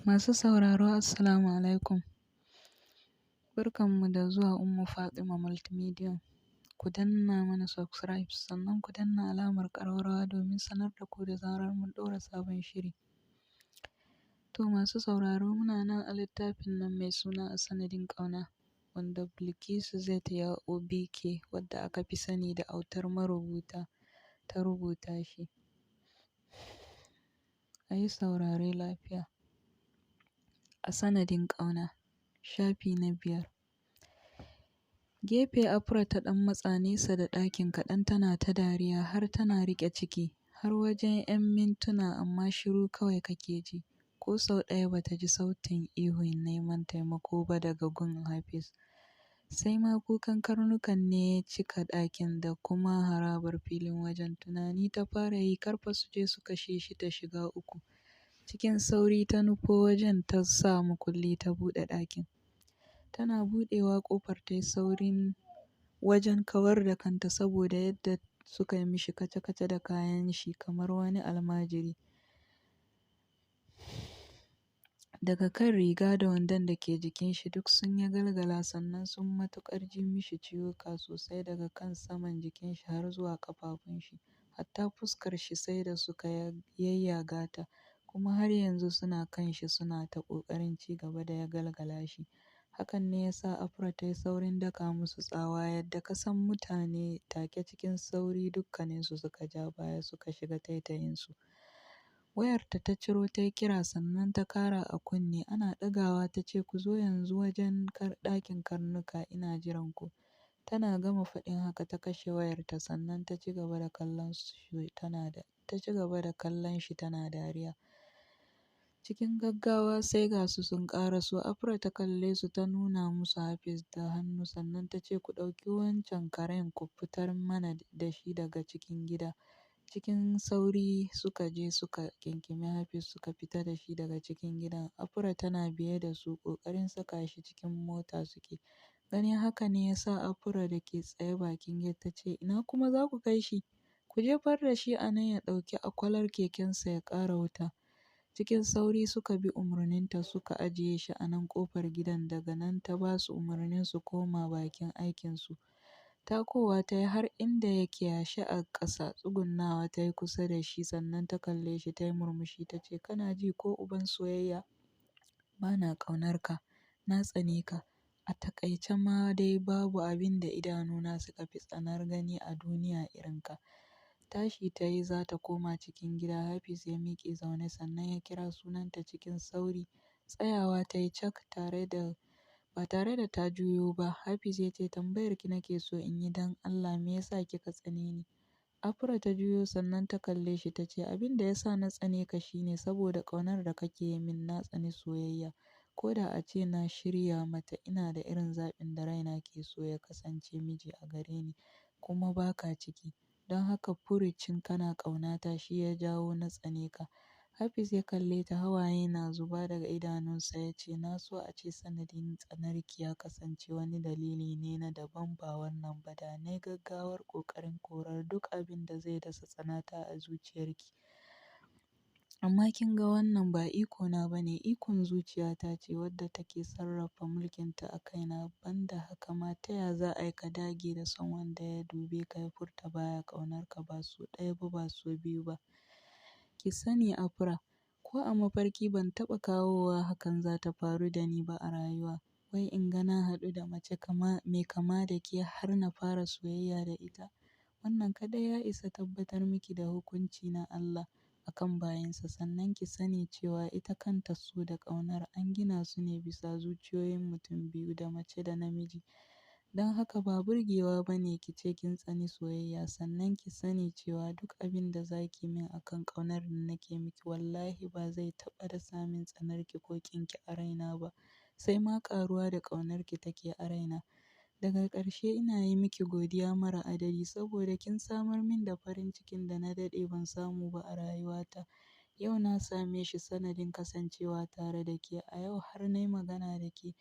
Masu sauraro Assalamu alaikum. Barkanmu da zuwa Ummu Fatima Multimedia. Ku danna mana subscribe sannan ku danna alamar ƙararrawa domin sanar da ku da zarar mun ɗora sabon shiri. To masu sauraro muna nan a littafin nan mai suna A Sanadin Kauna wanda Bilkisu zai ya OBK wadda aka fi sani da Autar Marubuta ta rubuta shi. A yi saurare lafiya. A Sanadin Ƙauna, shafi na 5. Gefe Afra ta ɗan matsa nesa da ɗakin kaɗan tana ta dariya har tana riƙe ciki, har wajen 'yan mintuna amma shiru kawai kake ji. Ko sau ɗaya ba ta ji sautin ihun neman taimako ba daga gun Hafiz. Sai ma kukan karnukan ne ya cika ɗakin da kuma harabar filin wajen. Tunani ta fara yi karfa su je su kashe shi ta shiga uku. Cikin sauri ta nufo wajen ta sa mukulli ta buɗe ɗakin. Tana buɗewa ƙofar ta yi saurin wajen kawar da kanta saboda yadda suka yi mishi kace-kace da kayan shi kamar wani almajiri. Daga kan riga da wandon da ke jikin shi duk sun yi galgala sannan sun matuƙar ji mishi ciwuka sosai daga kan saman jikin shi har zuwa ƙafafun shi. Hatta fuskar shi sai da suka yayyaga ta kuma har yanzu suna kan shi suna ta ƙoƙarin ci gaba da ya galgala shi. Hakan ne ya sa Afra ta yi saurin daka musu tsawa yadda ka san mutane take cikin sauri dukkaninsu suka ja baya suka shiga taitayinsu. Wayarta ta ciro ta yi kira sannan ta kara a kunne ana ɗagawa ta ce ku zo yanzu wajen ɗakin karnuka ina jiran ku. Tana gama faɗin haka ta kashe wayarta sannan ta ci gaba da kallon shi tana dariya. Cikin gaggawa sai ga su sun ƙaraso. Afra ta kalle su ta nuna musu Hafiz da hannu sannan ta ce ku ɗauki wancan karen ku fitar mana da shi daga cikin gida. Cikin sauri suka je suka ƙinƙimi Hafiz suka fita da shi daga cikin gidan. Afra tana biye da su ƙoƙarin saka shi cikin mota suke. Ganin haka ne ya sa Afra da ke tsaye bakin gate ta ce ina kuma za ku kai shi? Ku jefar da shi a nan ya ɗauki akwalar kekensa ya ƙara wuta. Cikin sauri suka bi umarninta suka ajiye shi a nan ƙofar gidan daga nan ta ba su umarnin su koma bakin aikinsu. Takowa ta yi har inda yake yashe a ƙasa tsugunnawa ta yi kusa da shi sannan ta kalle shi ta yi murmushi ta ce kana ji ko uban soyayya? Ba na ƙaunar ka, na tsane ka. A taƙaice ma dai babu abin da idanuna suka fi tsanar gani a duniya irin ka. Tashi ta yi za ta koma cikin gida. Hafiz ya miƙe zaune sannan ya kira sunanta cikin sauri. Tsayawa ta yi cak ba tare da ta juyo ba. Hafiz ya ce tambayar ki nake so in yi don Allah me yasa kika tsane ni? Afra ta juyo sannan ta kalle shi ta ce abin da ya sa na tsane ka shine saboda ƙaunar da kake yi min na tsani soyayya. Ko da a ce na shirya mata ina da irin zaɓin da raina ke so ya kasance miji a gare ni kuma ba ka ciki. Don haka furucin kana ƙaunata shi ya jawo na tsane ka. Hafiz ya kalle ta hawaye na zuba daga idanunsa ya ce na so a ce sanadin tsanarki ya kasance wani dalili ne na daban ba wannan ba da na gaggawar ƙoƙarin korar duk abin da zai dasa tsanata a zuciyarki. Amma kin ga wannan ba ikona ba ne, ikon zuciyata ce wadda take sarrafa mulkinta a kaina. Banda haka ma ta ya za a yi ka dage da son wanda ya dube ka ya furta baya ƙaunar ka ba so ɗaya ba ba so biyu ba. Ki sani Afra, ko a mafarki ban taɓa kawowa hakan za ta faru da ni ba a rayuwa. Wai in ga na haɗu da mace mai kama da ke har na fara soyayya da ita. Wannan kaɗai ya isa tabbatar miki da hukunci na Allah a kan bayinsa. Sannan ki sani cewa ita kanta so da ƙaunar an gina su ne bisa zuciyoyin mutum biyu da mace da namiji. Don haka ba burgewa ba ne ki ce kin tsani soyayya. Sannan ki sani cewa duk abin da za ki min a kan ƙaunar da nake miki wallahi ba zai taɓa rasa min tsanarki ko ƙinki a raina ba. Sai ma ƙaruwa da ƙaunarki take a raina. Daga ƙarshe ina yi miki godiya mara adadi saboda kin samar min da farin cikin da na daɗe ban samu ba a rayuwata. Yau na same shi sanadin kasancewa tare da ke. A yau har na yi magana da ke.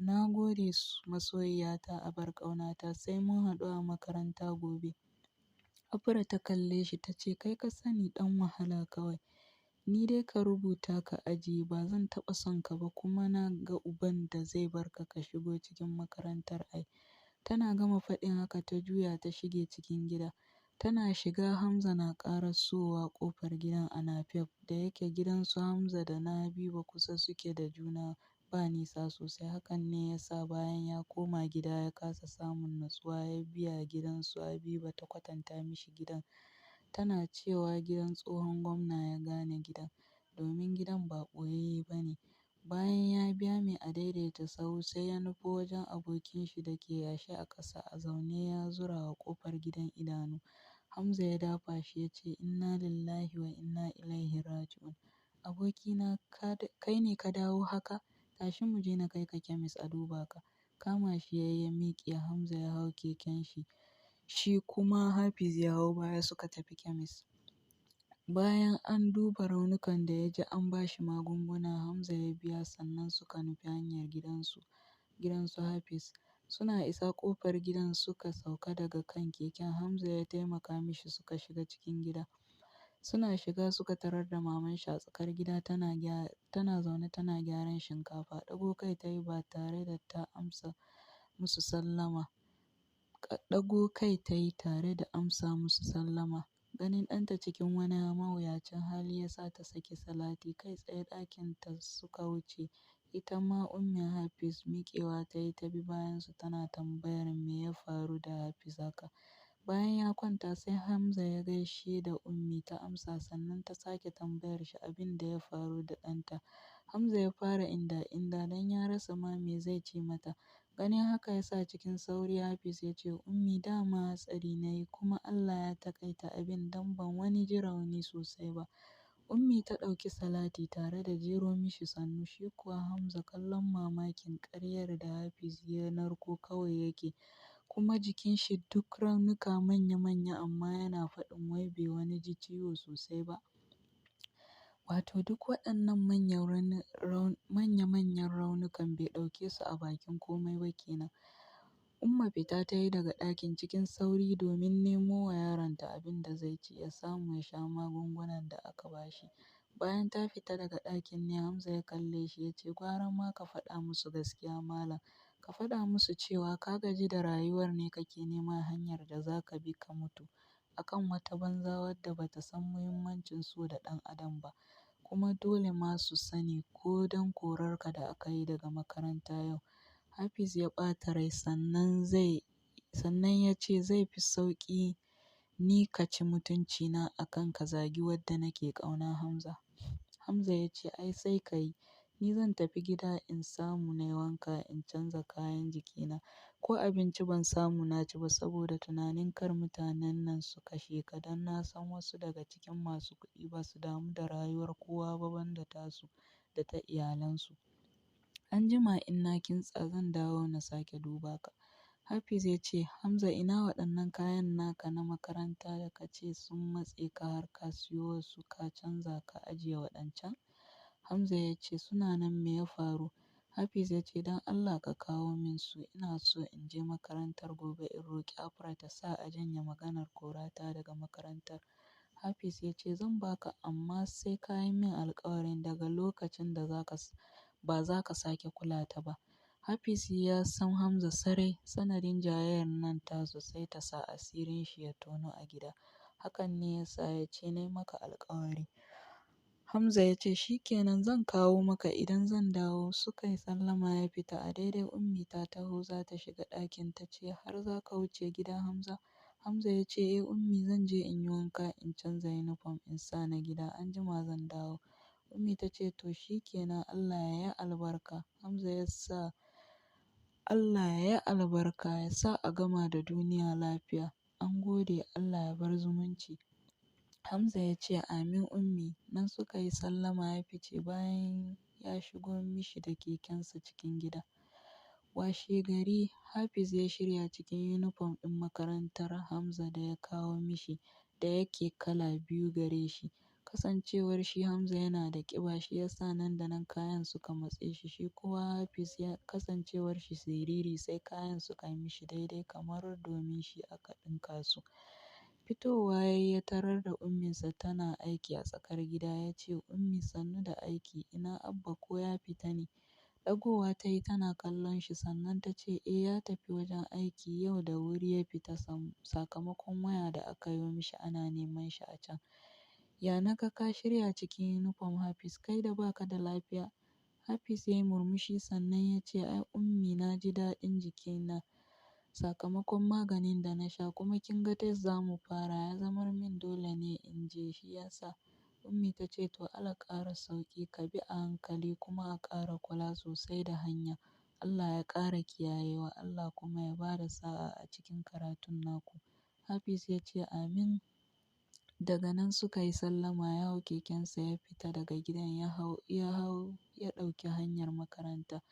Na gode masoyiyata abar ƙaunata sai mun haɗu a makaranta gobe. Afra ta kalle shi ta ce kai ka sani ɗan wahala kawai. Ni dai ka rubuta ka ajiye, ba zan taɓa son ka ba kuma na ga uban da zai bar ka shigo cikin makarantar ai. Tana gama faɗin haka ta juya ta shige cikin gida. Tana shiga Hamza na ƙarasowa ƙofar gidan a napep. Da yake gidan su Hamza da na Habiba kusa suke da juna ba nisa sosai. Hakan ne ya sa bayan ya koma gida ya kasa samun natsuwa ya biya gidan su Habiba ta kwatanta mishi gidan. Tana cewa gidan tsohon gwamna ya gane gidan, domin gidan ba ɓoyayye ba ne. Bayan ya biya mai adaidaita sahu sai ya nufo wajen abokin shi da ke yashi a ƙasa a zaune ya zura wa ƙofar gidan idanu. Hamza ya dafa shi ya ce, "Inna lillahi wa inna ilaihi raji'un. Abokina kai ne ka dawo haka? Tashi mu je na kai ka kemis a duba ka." Kama shi ya miƙe. Hamza ya hau keken shi, shi kuma Hafiz ya hau baya suka tafi kemis. Bayan an duba raunukan da ya ji an ba shi magunguna, Hamza ya biya sannan suka nufi hanyar gidansu Hafiz. Suna isa ƙofar gidan suka sauka daga kan keken. Hamza ya taimaka mishi suka shiga cikin gida. Suna shiga suka tarar da maman shi a tsakar gida tana zaune tana gyaran shinkafa. Ɗago kai ta yi ba tare da ta amsa musu sallama. Ganin ɗanta cikin wani mawuyacin hali ya sa ta saki salati. Kai tsaye ɗakin ta suka wuce. Ita ma ummin Hafiz miƙewa ta yi ta bi bayansu tana tambayar me ya faru da Hafiz haka. Bayan ya kwanta sai Hamza ya gaishe da ummi ta amsa sannan ta sake tambayar shi abin da ya faru da ɗanta. Hamza ya fara inda don ya rasa ma me zai ce mata. Ganin haka ya sa cikin sauri Hafiz ya ce, "Ummi dama hatsari na yi kuma Allah ya taƙaita abin don ban wani ji rauni sosai ba." Ummi ta ɗauki salati tare da jero mishi sannu. Shi kuwa Hamza kallon mamakin ƙaryar da Hafiz ya narko kawai yake. Kuma jikin shi duk raunuka manya-manya amma yana faɗin wai bai wani ji ciwo sosai ba. Wato duk waɗannan manya-manyan raunukan bai ɗauke su a bakin komai ba kenan. Umma fita ta yi daga ɗakin cikin sauri domin nemo wa yaronta abin da zai ci ya samu ya sha magungunan da aka ba shi. Bayan ta fita daga ɗakin ne Hamza ya kalle shi ya ce, "Gwara ma ka faɗa musu gaskiya malam. Ka faɗa musu cewa ka gaji da rayuwar ne kake neman hanyar da za ka bi ka mutu akan wata banza wadda bata san muhimmancin so da ɗan adam ba. Kuma dole ma su sani ko don korarka da aka yi daga makaranta yau." Hafiz ya ɓata rai sannan ya ce zai fi sauƙi ni ka ci mutunci na akan ka zagi wadda nake ƙauna Hamza. Hamza ya ce, "Ai sai ka yi. Ni zan tafi gida in samu na yi wanka in canza kayan jikina. Ko abinci ban samu na ci ba saboda tunanin kar mutanen nan su kashe ka don na san wasu daga cikin masu kuɗi ba su damu da rayuwar kowa ba banda tasu da ta iyalansu. Anjima in na kintsa zan dawo na sake duba ka." Hafiz ya ce, "Hamza ina waɗannan kayan naka na makaranta da ka ce sun matse ka har ka siyo wasu ka canza ka ajiye waɗancan?" Hamza ya ce, "Suna nan, me ya faru?" Hafiz ya ce, "Don Allah ka kawo min su. Ina so in je makarantar gobe in roƙi Afra ta sa a janye maganar korata daga makarantar." Hafiz ya ce, "Zan baka amma sai ka yi min alƙawarin daga lokacin da ba za ka sake kula ta ba." Hafiz ya san Hamza sarai, sanadin jayayyar nan tasu sai ta sa asirin shi ya tono a gida. Hakan ne ya sa ya ce, "Na yi maka alƙawari." Hamza ya ce, "Shi kenan zan kawo maka idan zan dawo." Suka yi sallama ya fita. A daidai ummi ta taho za ta shiga ɗakin ta ce, "Har za ka wuce gida Hamza?" Hamza ya ce, "Eh ummi zan je in yi wanka in canza yunifom in sa na gida anjima zan dawo." Ummi ta ce, "To shi kenan Allah ya yi albarka." Hamza ya sa Allah ya yi albarka ya sa a gama da duniya lafiya. An gode Allah ya bar zumunci. Hamza ya ce, "Amin ummi." Nan suka yi sallama ya fice bayan ya shigo mishi da kekensa cikin gida. Washe gari Hafiz ya shirya cikin yunifom ɗin makarantar Hamza da ya kawo mishi da yake kala biyu gare shi. Kasancewar shi Hamza yana da ƙiba shi ya sa nan da nan kayan suka matse shi. Shi kuwa Hafiz kasancewar shi siriri sai kayan suka yi mishi daidai kamar domin shi aka ɗinka su. Fitowa yayi ya tarar da umminsa tana aiki a tsakar gida, ya ce, "Ummi sannu da aiki, ina Abba ko ya fita ne?" Ɗagowa ta yi tana kallon shi sannan ta ce, "Eh ya tafi wajen aiki yau da wuri ya fita sakamakon waya da aka yo mishi ana neman shi a can." "Ya naga ka shirya cikin yunifom Hafiz, kai da baka da lafiya?" Hafiz ya yi murmushi sannan ya ce, "Ai ummi na ji daɗin jikina sakamakon maganin da na sha kuma kin ga test za mu fara ya zamar min dole ne in je shi yasa." Ummi ta ce, "To Allah ƙara sauƙi, ka bi a hankali kuma a ƙara kula sosai da hanya. Allah ya ƙara kiyayewa, Allah kuma ya bada sa'a a cikin karatun naku." Hafiz ya ce, "Amin." Daga nan suka yi sallama, ya hau kekensa ya fita daga gidan ya ɗauki hanyar makaranta.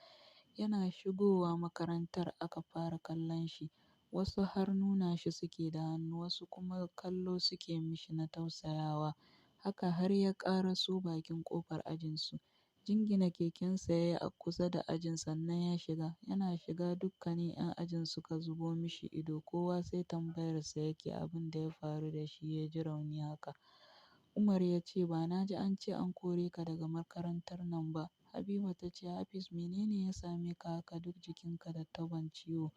Yana shigowa makarantar aka fara kallon shi, wasu har nuna shi suke da hannu, wasu kuma kallo suke mishi na tausayawa. Haka har ya ƙaraso bakin ƙofar ajinsu. Jingina kekensa ya yi a kusa da ajin sannan ya shiga. Yana shiga dukkanin 'yan ajin suka zubo mishi ido, kowa sai tambayarsa yake abin da ya faru da shi ya ji rauni haka. Umar ya ce, "Ba na ji an ce an kore ka daga makarantar nan ba." Habiba ta ce, "Hafiz menene ya same ka haka duk jikinka da tabon ciwo?"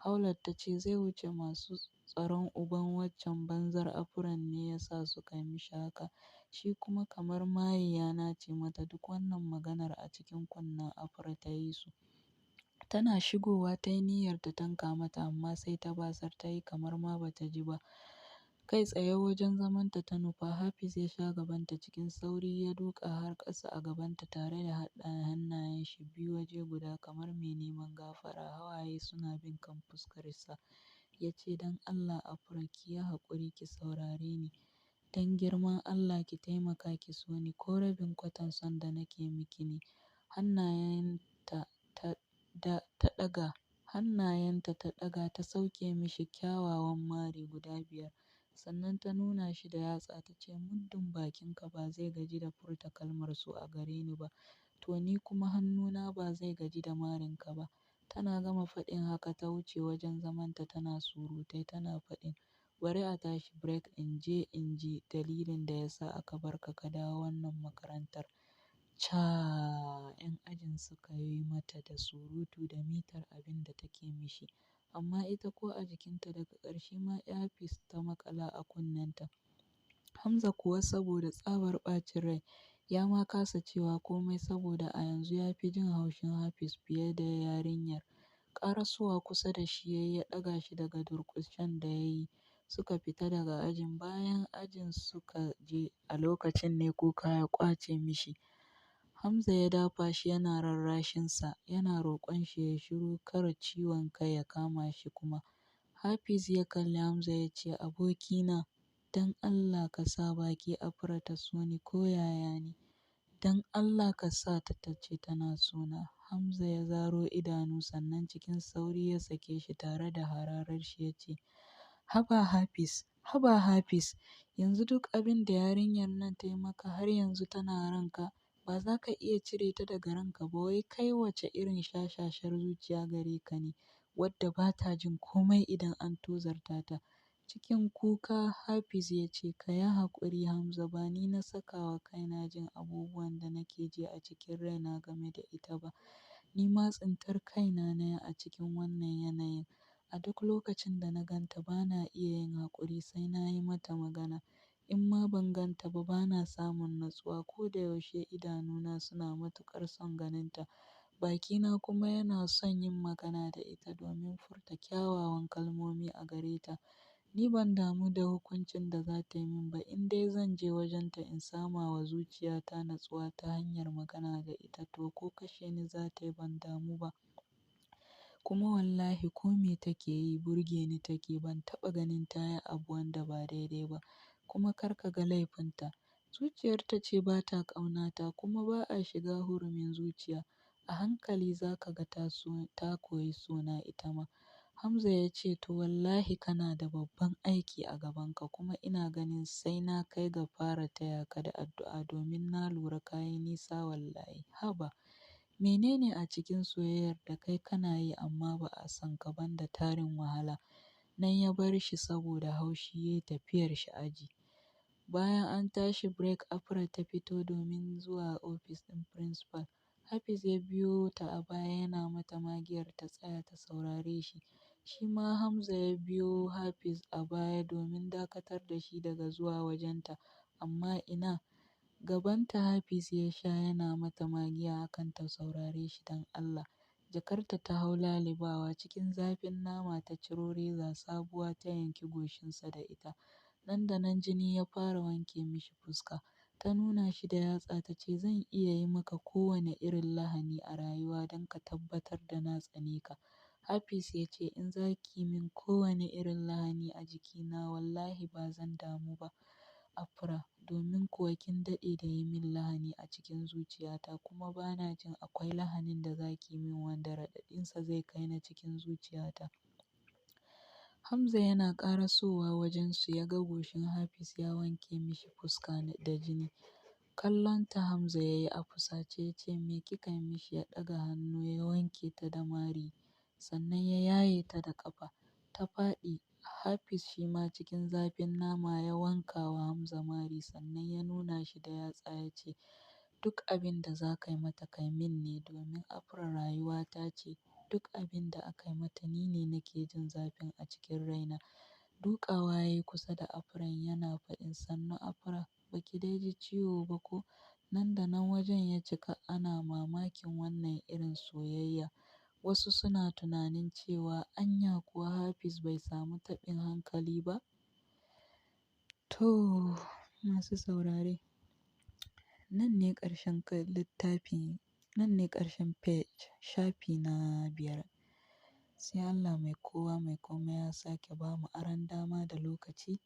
Haulat ta ce, "Zai wuce masu tsaron uban waccan banzar afuran ne ya sa suka yi mishi haka." Shi kuma kamar maye ya nace mata duk wannan maganar a cikin kunnen Afra ta yi su. Tana shigowa ta yi niyyar ta tanka mata amma sai ta basar ta yi kamar ma ba ta ji ba. Kai tsaye wajen zamanta ta nufa. Hafiz ya sha gabanta cikin sauri ya duka har ƙasa a gabanta tare da haɗa hannayen shi biyu waje guda kamar mai neman gafara. Hawaye suna bin kan fuskarsa. Ya ce, "Don Allah Afra ki yi haƙuri ki saurare ni. Don girman Allah ki taimaka ki so ni ko rabin kwatan son da nake miki ne." Hannayenta ta ɗaga ta sauke mishi kyawawan mari guda 5 sannan ta nuna shi da yatsa ta ce, "Muddin bakinka ba zai gaji da furta kalmar so a gare ni ba, to ni kuma hannuna ba zai gaji da marinka ba." Tana gama faɗin haka ta wuce wajen zamanta tana surutai tana faɗin, "Bari a tashi break in je in ji dalilin da ya sa aka barka ka dawo wannan makarantar." Ca 'yan ajin suka yi mata da surutu da mitar abin da take mishi, amma ita ko a jikinta daga ƙarshe ma earpiece ta maƙala a kunnenta. Hamza kuwa saboda tsabar ɓacin rai ya ma kasa cewa komai saboda a yanzu ya fi jin haushin Hafiz fiye da yarinyar. Ƙarasowa kusa da shi ya ɗaga shi daga durƙushen da ya yi. Suka fita daga ajin. Bayan ajin suka je a lokacin ne kuka ya ƙwace mishi. Hamza ya dafa shi yana rarrashinsa, yana roƙon shi ya shiru kar ciwon kai ya kama shi kuma. Hafiz ya kalli Hamza ya ce, "Abokina, don Allah ka sa baki Afra ta so ni ko yaya ne. Don Allah ka sa ta ce tana so na." Hamza ya zaro idanu sannan cikin sauri ya sake shi tare da hararar shi ya ce, "Haba Hafiz, haba Hafiz, yanzu duk abin da yarinyar nan ta yi maka har yanzu tana ranka, ba za ka iya cire ta daga ranka ba wai kai wace irin shashashar zuciya gare ka ne, wadda ba ta jin komai idan an tozarta ta." Cikin kuka Hafiz ya ce, "Ka yi haƙuri Hamza, ba ni na saka wa kaina jin abubuwan da nake ji a cikin raina game da ita ba. Ni ma tsintar kaina na yi a cikin wannan yanayin. A duk lokacin da na ganta ba na iya yin haƙuri sai na yi mata magana. In ma ban ganta ba bana samun natsuwa, ko da yaushe idanuna suna matuƙar son ganinta. Bakina kuma yana son yin magana da ita domin furta kyawawan kalmomi a gare ta. Ni ban damu da hukuncin da za ta yi min ba in dai zan je wajenta in sama wa zuciyata natsuwa ta hanyar magana da ita to ko kashe ni za ta yi ban damu ba. Kuma wallahi ko me take yi burge ni take, ban taɓa ganin ta yi abu wanda ba daidai ba. Kuma kar ka ga laifinta. Zuciyarta ce ba ta ƙaunata kuma ba a shiga hurumin zuciya. A hankali za ka ga ta koyi sona ita ma." Hamza ya ce, "To wallahi kana da babban aiki a gabanka kuma ina ganin sai na kai ga fara taya ka da addu'a domin na lura ka yi nisa wallahi. Haba, menene a cikin soyayyar da kai kana yi amma ba a san ka ban da tarin wahala. nan ya bar shi saboda haushi yayi tafiyar shi aji. Bayan an tashi break Afra ta fito domin zuwa ofis ɗin principal. Hafiz ya biyo ta a baya yana mata magiyar ta tsaya ta saurare shi. Shi ma Hamza ya biyo Hafiz a baya domin dakatar da shi daga zuwa wajenta, amma ina, gabanta Hafiz ya sha yana mata magiya akan ta saurare shi don Allah. Jakarta ta hau lalibawa, cikin zafin nama ta ciro reza sabuwa ta yanki goshinsa da ita. Nan da nan jini ya fara wanke mishi fuska. Ta nuna shi da yatsa ta ce, zan iya yi maka kowane irin lahani a rayuwa don ka tabbatar da na tsane ka. Hafiz ya ce, in za ki min kowane irin lahani a jikina wallahi ba zan damu ba Afra, domin kuwa kin daɗe da yi min lahani a cikin zuciyata kuma ba na jin akwai lahanin da za ki min wanda raɗaɗinsa zai kai na cikin zuciyata. Hamza yana ƙarasowa wajensu ya ga goshin Hafiz ya wanke mishi fuska da jini. Kallonta Hamza ya yi a fusace ya ce, me kika yi mishi? Ya ɗaga hannu ya wanke ta da mari sannan ya yaye ta da ƙafa. Ta faɗi. Hafiz shi ma cikin zafin nama ya wanka wa Hamza mari sannan ya nuna shi da yatsa ya ce, duk abin da za ka yi mata kai min ne domin Afra rayuwata ce. Duk abin da aka yi mata ni ne nake jin zafin a cikin raina. Dukawa ya yi kusa da Afran yana faɗin, sannu Afra, baki dai ji ciwo ba ko? Nan da nan wajen ya cika ana mamakin wannan irin soyayya. Wasu suna tunanin cewa anya kuwa Hafiz bai samu taɓin hankali ba? To masu saurare, nan ne ƙarshen littafi, nan ne ƙarshen page, shafi na 5. Sai Allah mai kowa mai komai ya sake ba mu aron dama da lokaci,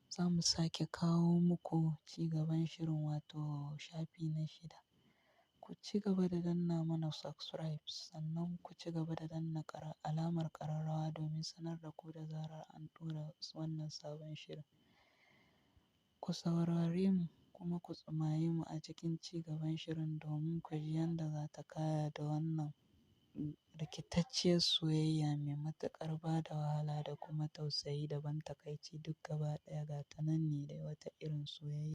za mu sake kawo muku ci gaban shirin wato shafi na 6. Ku ci gaba da danna mana subscribe sannan ku ci gaba da danna alamar ƙararrawa domin sanar da ku da zarar an ɗora wannan sabon shirin. Ku saurare mu kuma ku tsumaye mu a cikin ci gaban shirin domin ku ji yadda za ta kaya da wannan rikitacciyar soyayya mai matuƙar ba da wahala da kuma tausayi da ban takaici duk gaba ɗaya ga ta nan ne dai wata irin soyayya.